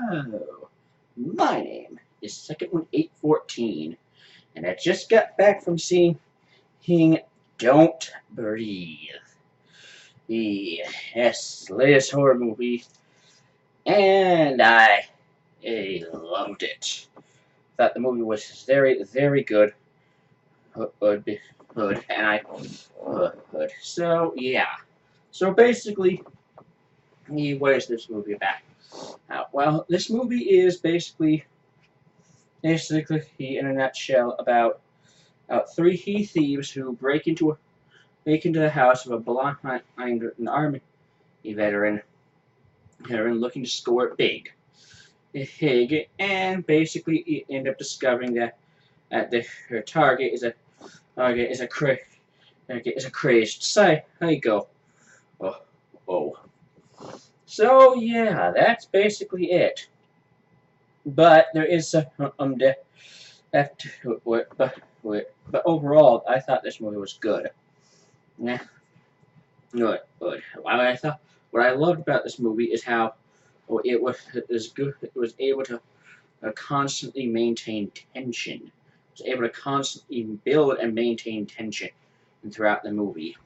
Hello, my name is Second One 814, and I just got back from seeing Don't Breathe, the latest horror movie, and I loved it. Thought the movie was very, very good. Good, and good. So yeah. So basically, what is this movie about? Well, this movie is basically in a nutshell, about three thieves who break into the house of a blind an army veteran looking to score big, and basically end up discovering that her target is a crazed psycho. Oh, oh. So yeah, that's basically it. But there is some depth to it, but overall, I thought this movie was good. Yeah, good. What I loved about this movie is how it was good. It was able to constantly maintain tension. It was able to constantly build and maintain tension throughout the movie.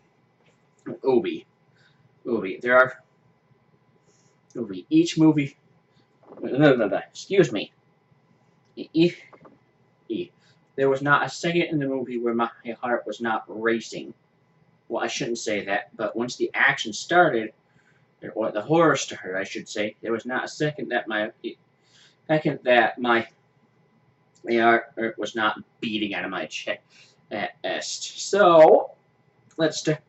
Obi, There are each movie. No. Excuse me. There was not a second in the movie where my heart was not racing. Well, I shouldn't say that, but once the action started, or the horror started, I should say, there was not a second that my heart was not beating out of my chest. So let's start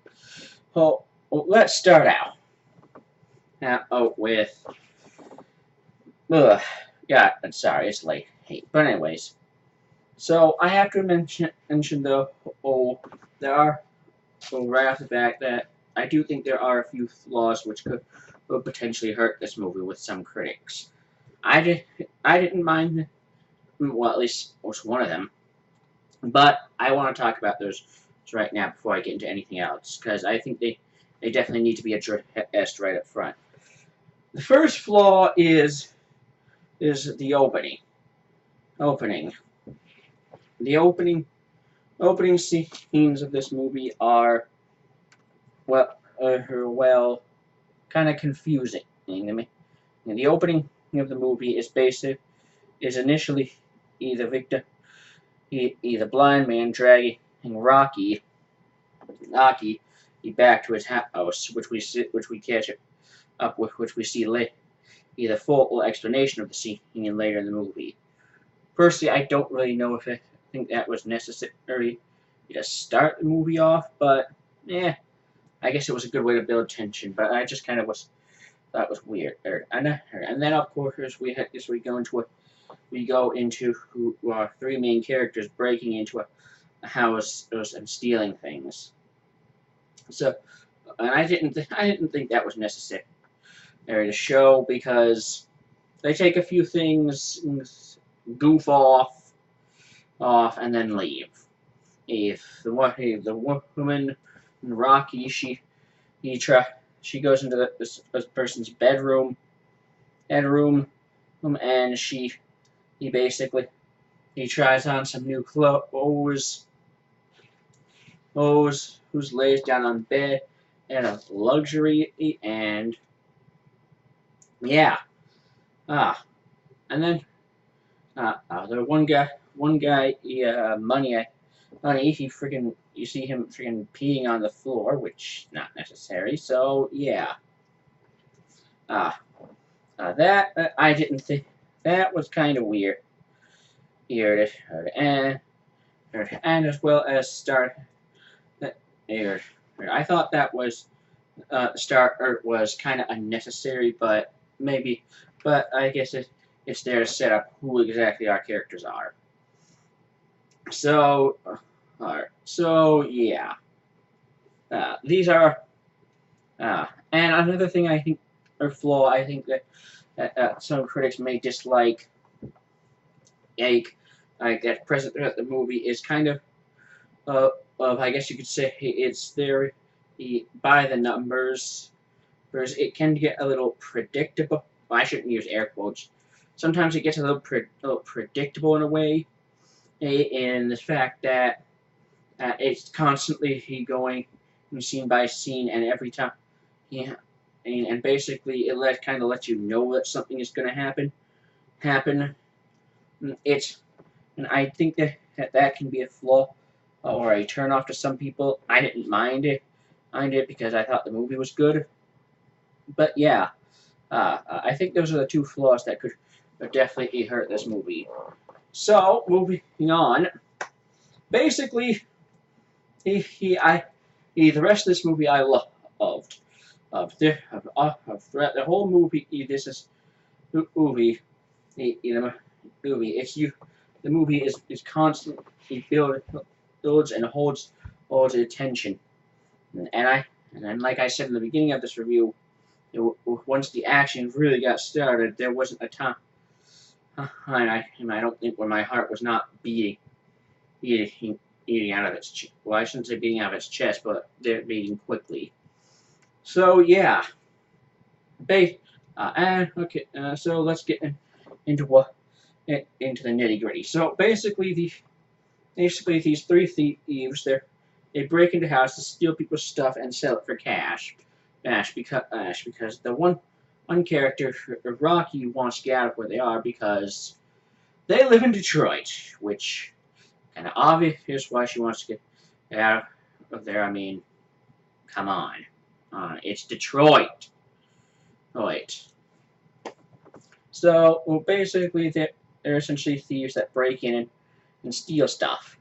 out with. Yeah, I'm sorry, it's late. Hey, but anyways, so I have to mention though, there are right off the bat that I do think there are a few flaws which could potentially hurt this movie with some critics. I didn't mind, well, at least was one of them, but I want to talk about those right now before I get into anything else, because I think they definitely need to be addressed right up front. The first flaw is the opening. The opening scenes of this movie are kind of confusing. The opening of the movie is initially either blind man dragging Rocky back to his house, which we catch up with, which we see later. The full explanation of the scene later in the movie. Personally, I don't really know if I think that was necessary to start the movie off, but yeah, I guess it was a good way to build tension. But I just kind of thought it was weird. And then of course we go into who are three main characters breaking into a house and stealing things. So, and I didn't think that was necessary to show, because they take a few things, goof off, and then leave. If the woman, Rocky, she goes into this person's bedroom, and he tries on some new clothes, who's lays down on bed in a luxury, and yeah, and then the one guy, you see him freaking peeing on the floor, which not necessary. So yeah, that I didn't think that was kind of weird, and as well as start. I thought that was start was kind of unnecessary, but I guess it's there to set up who exactly our characters are. So, yeah, these are, and another thing I think, or flaw, I think that some critics may dislike, like that present throughout the movie, is kind of I guess you could say it's there by the numbers, whereas it can get a little predictable. Well, I shouldn't use air quotes, sometimes it gets a little predictable in a way, in the fact that it's constantly going scene by scene, and every time, yeah, and basically it kind of lets you know that something is going to happen. It's and I think that can be a flaw or a turn off to some people. I didn't mind it because I thought the movie was good. But yeah, I think those are the two flaws that could definitely hurt this movie. So moving on, basically, the rest of this movie I loved. Throughout the whole movie, this is movie, the movie. The movie is constantly builds and holds attention, and then like I said in the beginning of this review, once the action really got started, there wasn't a time, and I don't think when my heart was not beating out of its chest. Well, I shouldn't say beating out of its chest, but they're beating quickly. So yeah, okay. So let's get into the nitty gritty. So basically, these three thieves they break into houses, steal people's stuff, and sell it for cash. Because the one character, Rocky, wants to get out of where they are because they live in Detroit, which kind of obvious why she wants to get out of there. I mean, come on, it's Detroit. Oh, wait. So, well, basically, they're essentially thieves that break in and steal stuff,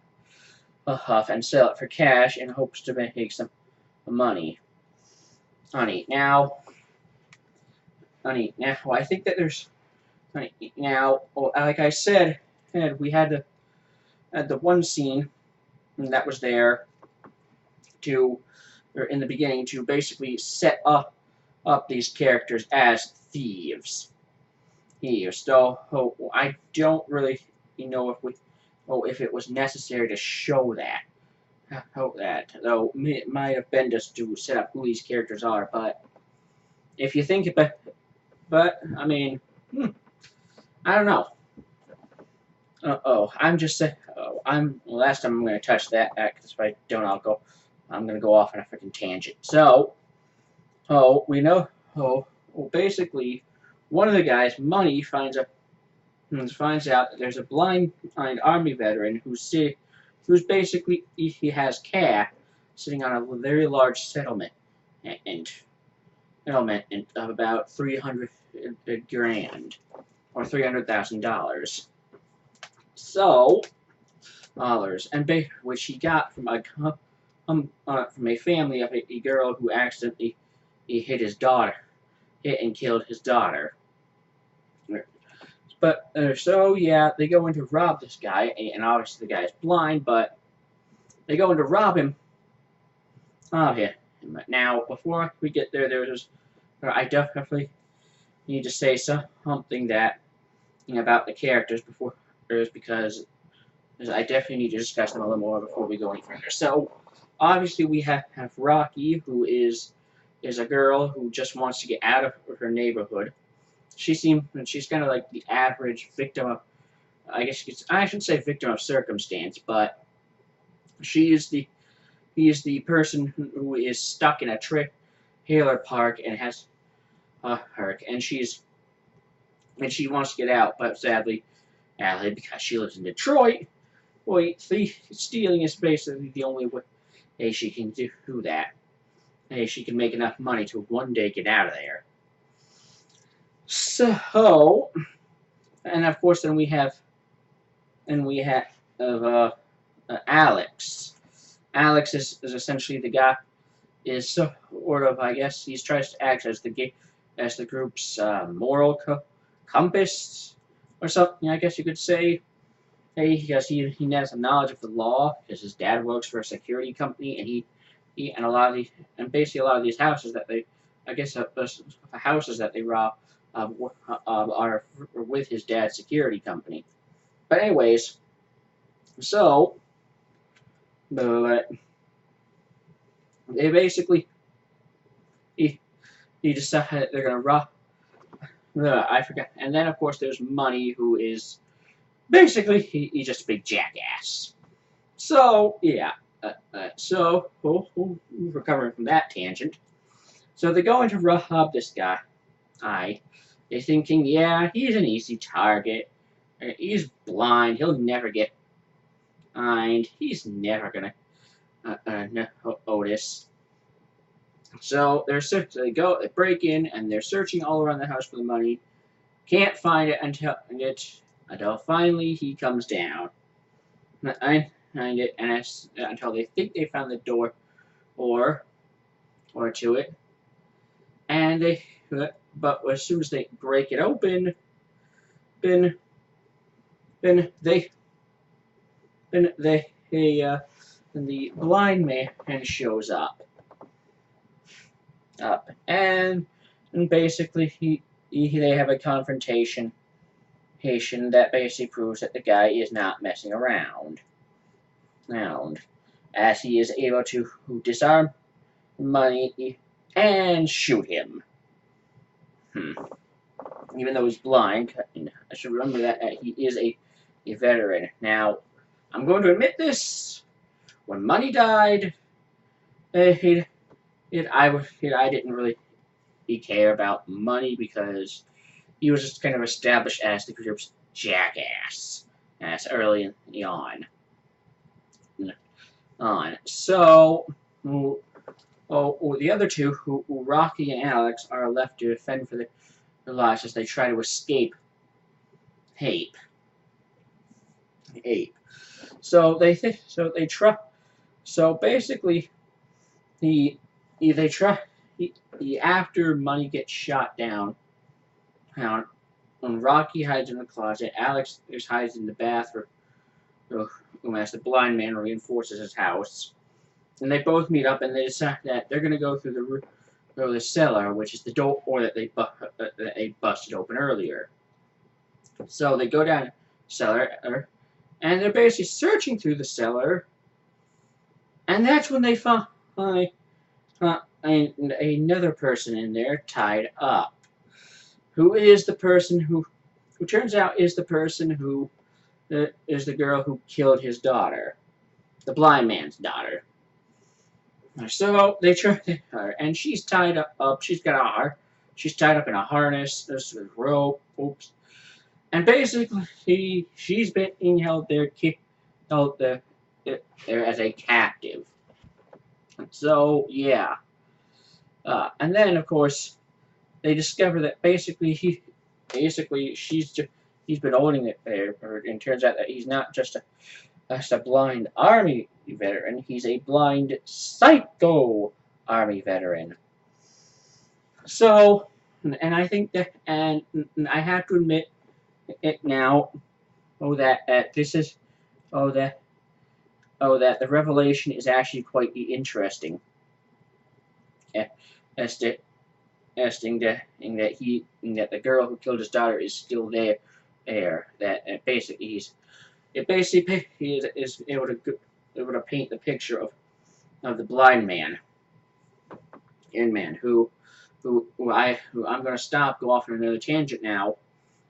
and sell it for cash in hopes to make some money. Now, I think that there's, now, like I said, we had the one scene that was there or in the beginning, to basically set up these characters as thieves. So I don't really know if it was necessary to show that. Though it might have been just to set up who these characters are, but if you think about, I mean, I don't know. I'm just saying. Last time I'm going to touch that, because if I don't, I'm going to go off on a freaking tangent. So, we know. Basically, one of the guys, Money, finds out that there's a blind army veteran who's basically he has cash sitting on a very large settlement of about 300 grand or $300,000. So and which he got from a family of a girl who accidentally hit and killed his daughter. But so yeah, they go in to rob this guy, and obviously the guy is blind, but they go in to rob him. Now, before we get there, I definitely need to say something about the characters because I definitely need to discuss them a little more before we go any further. So, obviously, we have Rocky, who is a girl who just wants to get out of her neighborhood. She's kind of like the average victim of, I shouldn't say victim of circumstance, but he is the person who is stuck in a trailer park and has hurt, and she wants to get out, but sadly, because she lives in Detroit, stealing is basically the only way she can do that. She can make enough money to one day get out of there. So, and of course, then we have Alex. Alex is essentially the guy. Is sort of, I guess, he tries to act as the group's moral compass or something. I guess you could say. Because he has some knowledge of the law because his dad works for a security company, and basically a lot of these houses that they, I guess, the houses that they rob are with his dad's security company. But anyways, so they basically he decided they're gonna I forgot. And then, of course, there's Money, who is basically he's just a big jackass. So, yeah. Recovering from that tangent. So they're going to rob this guy. They're thinking, yeah, he's an easy target. He's blind. He'll never get fined. He's never gonna notice. So they break in, and they're searching all around the house for the money. Can't find it until finally he comes down. I find it, and until they think they found the door, or to it, and but as soon as they break it open, then they then the blind man shows up, and basically they have a confrontation that basically proves that the guy is not messing around, as he is able to disarm Money and shoot him. Even though he's blind, I should remember that he is a veteran. Now, I'm going to admit this: when Money died, I didn't really care about Money because he was just kind of established as the group's jackass as early on. So, the other two, Rocky and Alex, are left to defend for their lives as they try to escape Ape. So they try. So basically, after Money gets shot down, when Rocky hides in the closet, Alex hides in the bathroom as the blind man reinforces his house. And they both meet up, and they decide that they're going to go through the cellar, which is the door that they busted open earlier. So they go down the cellar, and they're basically searching through the cellar, and that's when they find another person in there tied up, who is the person who turns out is the person who is the girl who killed his daughter, the blind man's daughter. So they try her, and she's tied up. She's tied up in a harness, with rope. Oops. And basically, she's being held there as a captive. So yeah. And then of course they discover that basically he's been holding it there, and turns out that he's not just a blind army veteran. He's a blind psycho army veteran. So, and I think that, and I have to admit it now, that the revelation is actually quite interesting. As to that the girl who killed his daughter is still there. That basically he is able to paint the picture of the blind man, who I'm going to go off on another tangent now,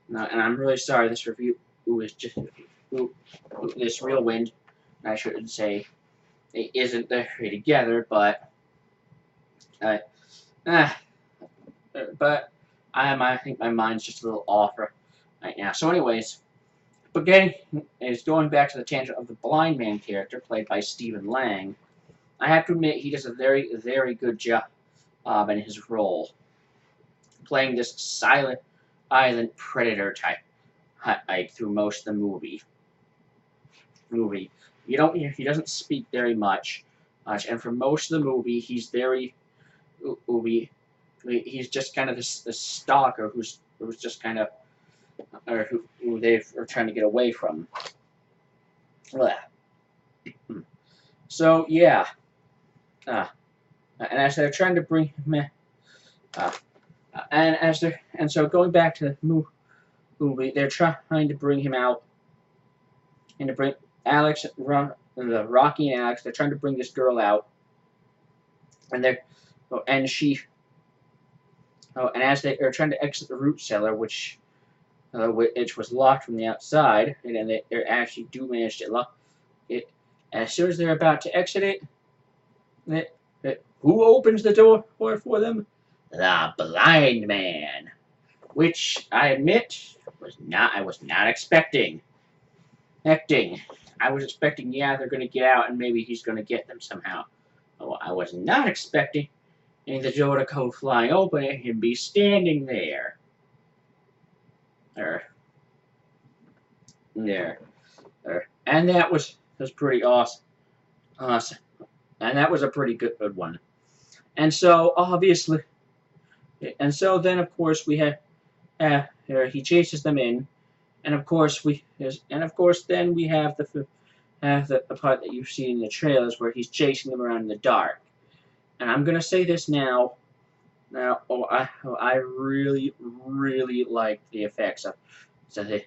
and I'm really sorry. This review is just this Reelwind, I shouldn't say it isn't there together, but I think my mind's just a little off right now. So anyways, going back to the tangent of the blind man character played by Stephen Lang. I have to admit he does a very, very good job in his role, playing this silent island predator type through most of the movie. He doesn't speak very much, and for most of the movie he's just kind of this stalker who's just kind of, or who they are trying to get away from. So yeah, and as they're trying to bring him in, so going back to the movie, they're trying to bring him out, and to bring Alex, Rocky and Alex, they're trying to bring this girl out, and Oh, and as they are trying to exit the root cellar, which was locked from the outside, and then they actually do manage to lock it. As soon as they're about to exit it, who opens the door for them? The blind man, which I admit I was not expecting. I was expecting, yeah, they're going to get out and maybe he's going to get them somehow. Oh, I was not expecting the door to go flying open and him be standing there. There. And that was pretty awesome. Awesome. And that was a pretty good one. And so, obviously, and so then, of course, we have, he chases them in, and of course, then we have the part that you see in the trailers where he's chasing them around in the dark. And I'm gonna say this now. I really, really like the effects of this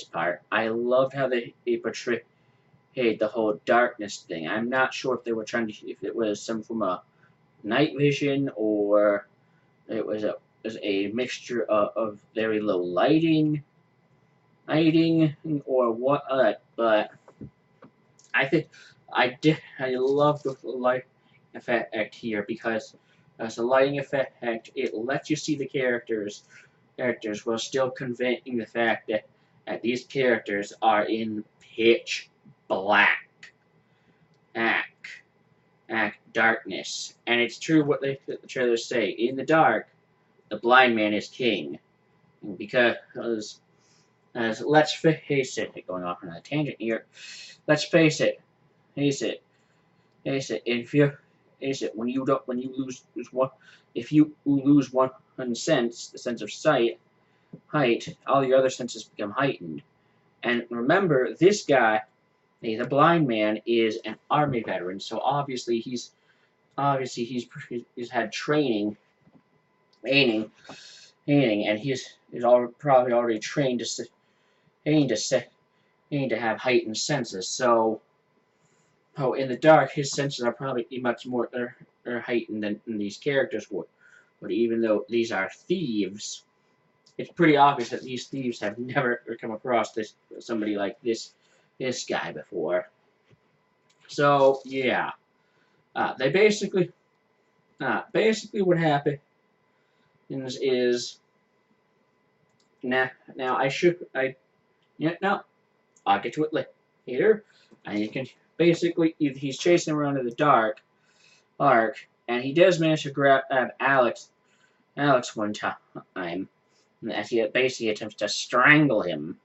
part. I loved how they portrayed the whole darkness thing. I'm not sure if they were trying to, if it was some form of night vision or it was a mixture of very low lighting or what. But I think I love the light effect here because as a lighting effect, it lets you see the characters while still conveying the fact that these characters are in pitch black darkness. And it's true what the trailers say. In the dark, the blind man is king. Because as let's face it, going off on a tangent here, let's face it, when you lose one, if you lose one sense, the sense of sight, all the other senses become heightened. And remember, this guy, the blind man, is an army veteran, so obviously he's had training, and he's probably already trained to have heightened senses. So, in the dark, his senses are probably much more heightened than these characters would. But even though these are thieves, it's pretty obvious that these thieves have never come across somebody like this guy before. So yeah, they basically what happened is now I'll get to it later. And you can basically he's chasing around in the dark, and he does manage to grab Alex one time, as he basically attempts to strangle him.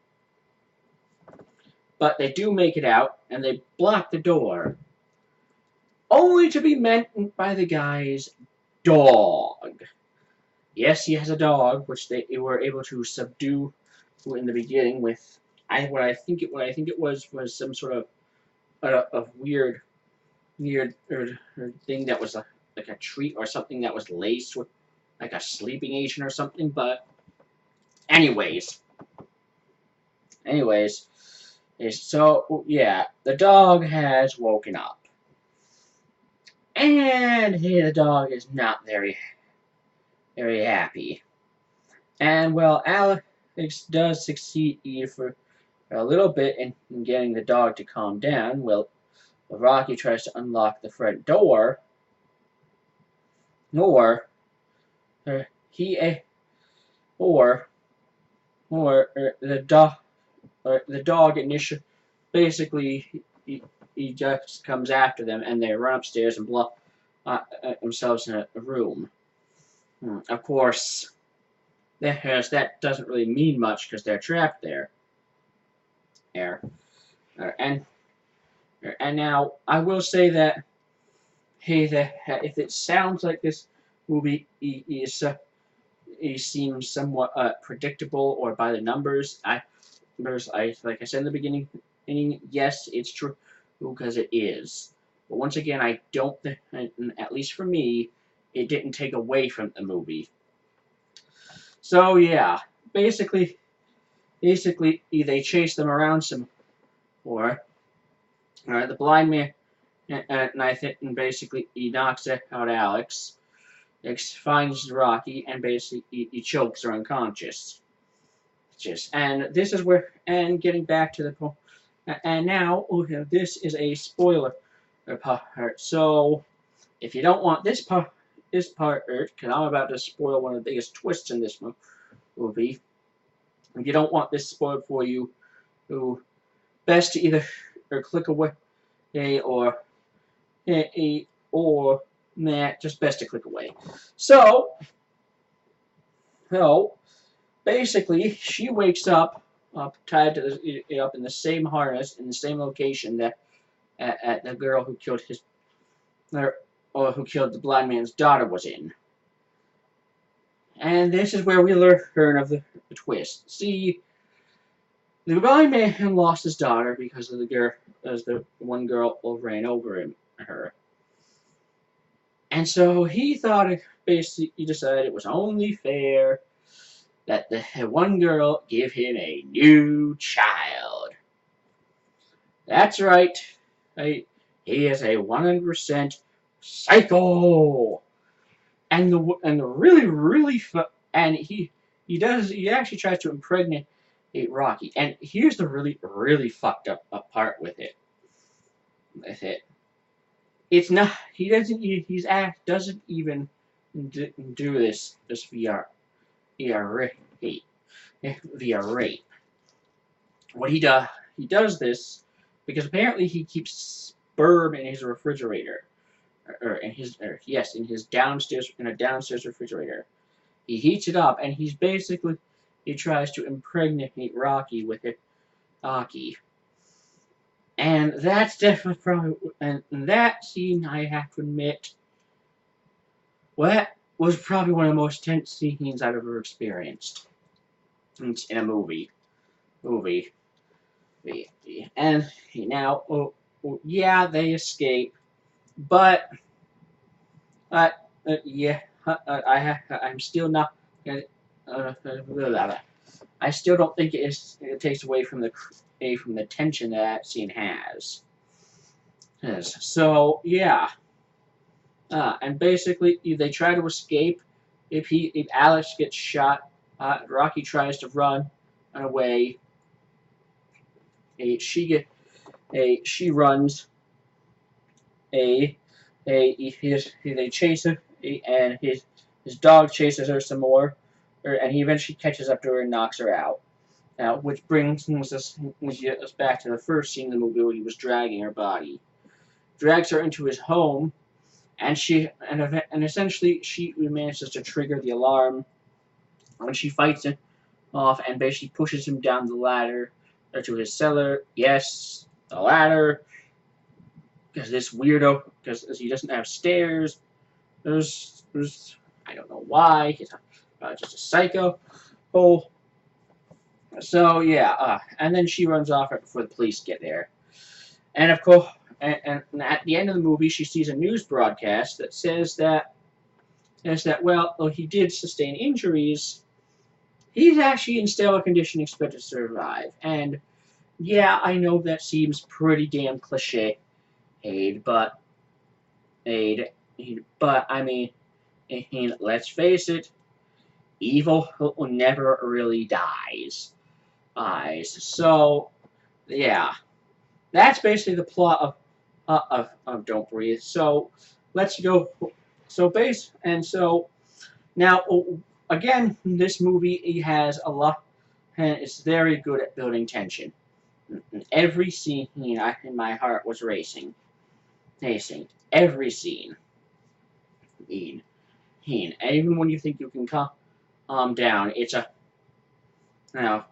But they do make it out, and they block the door, only to be met by the guy's dog. Yes, he has a dog, which they were able to subdue in the beginning with what I think it was some sort of weird thing that was like a treat or something that was laced with like a sleeping agent or something. But anyways, so yeah, the dog has woken up, and the dog is not very happy. And well, Alex does succeed for a little bit in getting the dog to calm down. Well, Rocky tries to unlock the front door, or the dog initially basically he just comes after them, and they run upstairs and block themselves in a room. Of course, that doesn't really mean much because they're trapped there. And now I will say that if it sounds like this movie seems somewhat predictable or by the numbers, like I said in the beginning, yes, it's true because it is. But once again, I don't, at least for me, it didn't take away from the movie. So yeah, basically they chase them around some, or the blind man, and basically he knocks out Alex, finds Rocky and basically he chokes her unconscious. And this is where, and getting back to the point, and now okay, this is a spoiler part. So if you don't want this part, because I'm about to spoil one of the biggest twists in this movie. If you don't want this spoiled for you, best to either or click away or or nah, just best to click away. So, so basically, she wakes up tied to up in the same harness in the same location that at the girl who killed or who killed the blind man's daughter was in. And this is where we learn of the twist. See, the blind man lost his daughter because of the one girl ran over her. And so he thought, basically, he decided it was only fair that the one girl give him a new child. That's right. He is a 100% psycho. And the really and he actually tries to impregnate Rocky. And here's the really fucked up part with it. It's not. He doesn't. Doesn't even do this via rape. Via rape. What he does this because apparently he keeps sperm in his refrigerator, in his downstairs refrigerator. He heats it up and he tries to impregnate Rocky with it. Rocky. And that's definitely probably, and that scene, I have to admit, well, that was probably one of the most tense scenes I've ever experienced in a movie. And now, yeah, they escape, but, yeah, I'm still not, I still don't think it takes away from the tension that scene has. So yeah, and basically they try to escape. If Alex gets shot, Rocky tries to run away. She runs. They chase her, and his dog chases her some more, and he eventually catches up to her and knocks her out. Now, which brings us back to the first scene in the movie where he was dragging her body. Drags her into his home, and essentially she manages to trigger the alarm when she fights him off and basically pushes him down the ladder to his cellar. Yes, the ladder, because this weirdo, because he doesn't have stairs. There's I don't know why. He's just a psycho. Oh. So yeah, and then she runs off right before the police get there. And of course, and at the end of the movie, she sees a news broadcast that says that well, though he did sustain injuries, he's actually in stellar condition, expected to survive. And yeah, I know that seems pretty damn cliche, but I mean, let's face it, evil never really dies. So yeah, that's basically the plot of Don't Breathe. So let's go. So now again, this movie has a lot, and it's very good at building tension. Every scene in my heart was racing. Every scene. And even when you think you can calm down, it's a now.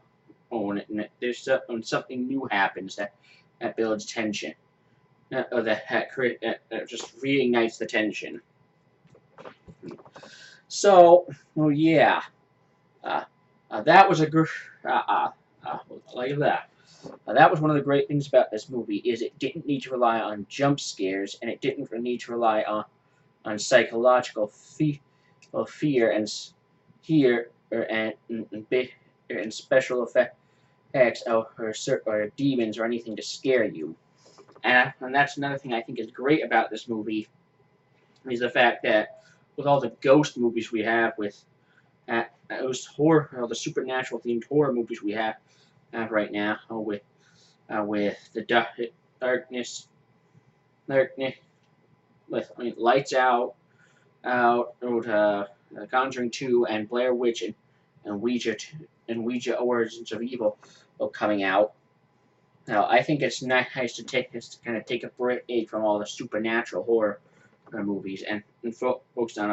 There's when something new happens that builds tension. That just reignites the tension. So, well, yeah, that was a like that. That was one of the great things about this movie is it didn't need to rely on jump scares and it didn't need to rely on psychological fear and and special effects or demons or anything to scare you. And that's another thing I think is great about this movie is the fact that all the ghost movies we have, with those horror, the supernatural themed horror movies we have right now, with the darkness, darkness, with Lights Out, Conjuring 2, and Blair Witch, and Ouija Origins of Evil coming out. Now, I think it's nice to kind of take a break from all the supernatural horror movies and focus on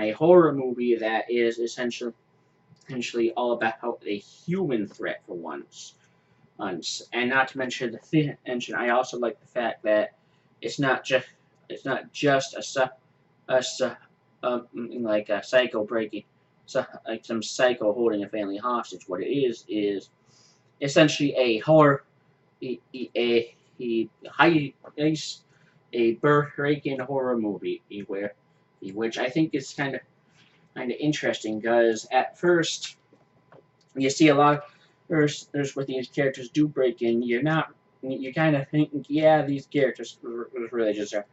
a horror movie that is essentially all about a human threat for once. And not to mention I also like the fact that it's not just like a psycho breaking, like some psycho holding a family hostage. What it is essentially a horror, a break-in horror movie, which I think is kind of interesting, because at first you see a lot. There's what these characters do break in. You kind of think, yeah, these characters really just are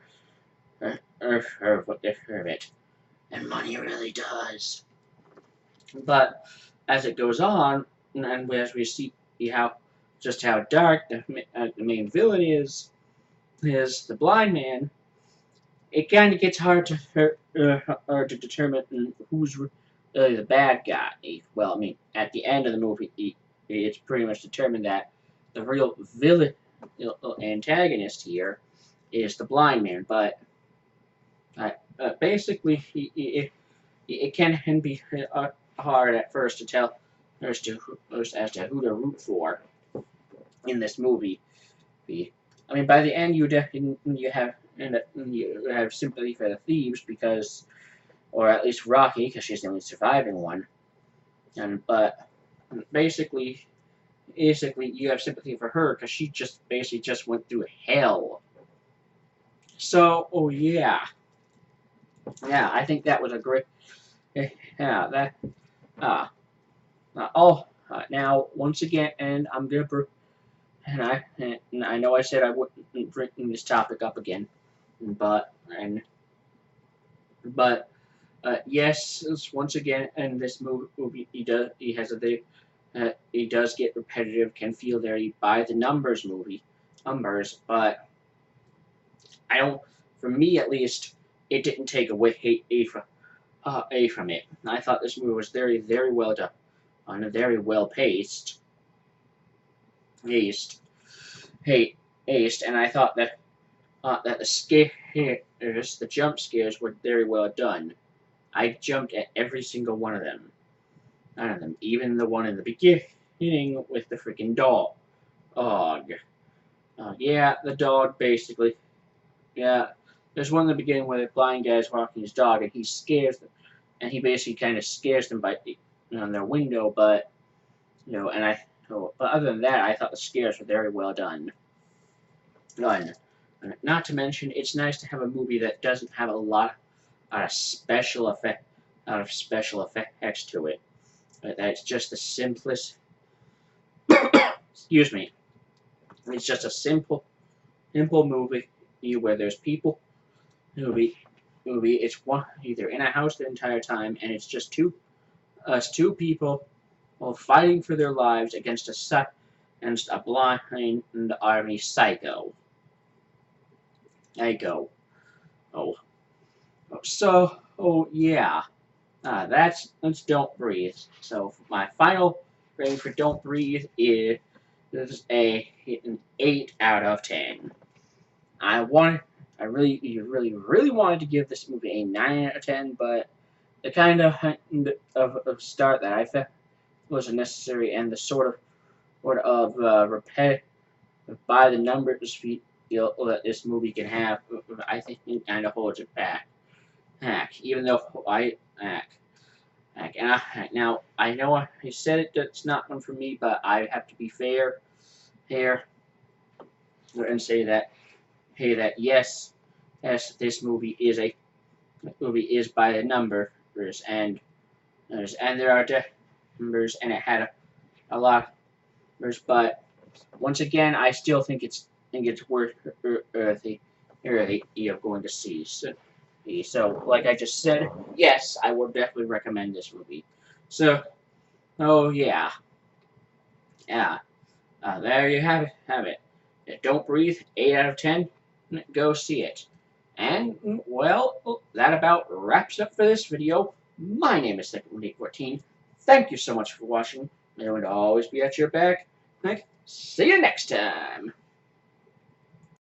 what they're it, and money really does. But as it goes on, and as we see how dark the main villain is the blind man, it kind of gets hard to determine who's really the bad guy. Well, I mean, at the end of the movie, it's pretty much determined that the real villain antagonist here is the blind man. But basically, it can be hard at first to tell as to who to root for in this movie. I mean, by the end, you have sympathy for the thieves, because, or at least Rocky, because she's the only surviving one. But basically you have sympathy for her because she basically just went through hell. So, I think that was a great. Now once again, and I'm gonna. And I know I said I wouldn't bring this topic up again, but yes, once again, in this movie he does get repetitive, can feel very by the numbers but I don't. For me, at least, it didn't take away from it. I thought this movie was very, very well done, and very well paced. And I thought that the jump scares were very well done. I jumped at every single one of them. None of them, even the one in the beginning with the freaking dog. Yeah, the dog basically. Yeah, there's one in the beginning where the blind guy's walking his dog, and he scares them, and he basically kind of scares them by on their window, but but other than that, I thought the scares were very well done. Not to mention, it's nice to have a movie that doesn't have a lot of special effects to it. That's just the simplest. Excuse me. It's just a simple movie where there's people. Movie. It's either in a house the entire time, and it's just two people fighting for their lives against a blind army psycho. That's Don't Breathe. So my final rating for Don't Breathe is an 8 out of 10. I really wanted to give this movie a 9 out of 10, but the kind of start that I felt wasn't necessary, and the sort of repetitive by the numbers feel that this movie can have, I think it kind of holds it back. Even though now I know I said it's not one for me, but I have to be fair here and say that yes, this movie is by the numbers, and there are numbers, and it had a lot of numbers, but once again, I still think it's worth of going to see. So, So, like I just said, yes, I would definitely recommend this movie. So, oh yeah, yeah. There you have it. Don't Breathe, 8 out of 10. Go see it. And, well, that about wraps up for this video. My name is Second14. Thank you so much for watching. I would always be at your back. See you next time.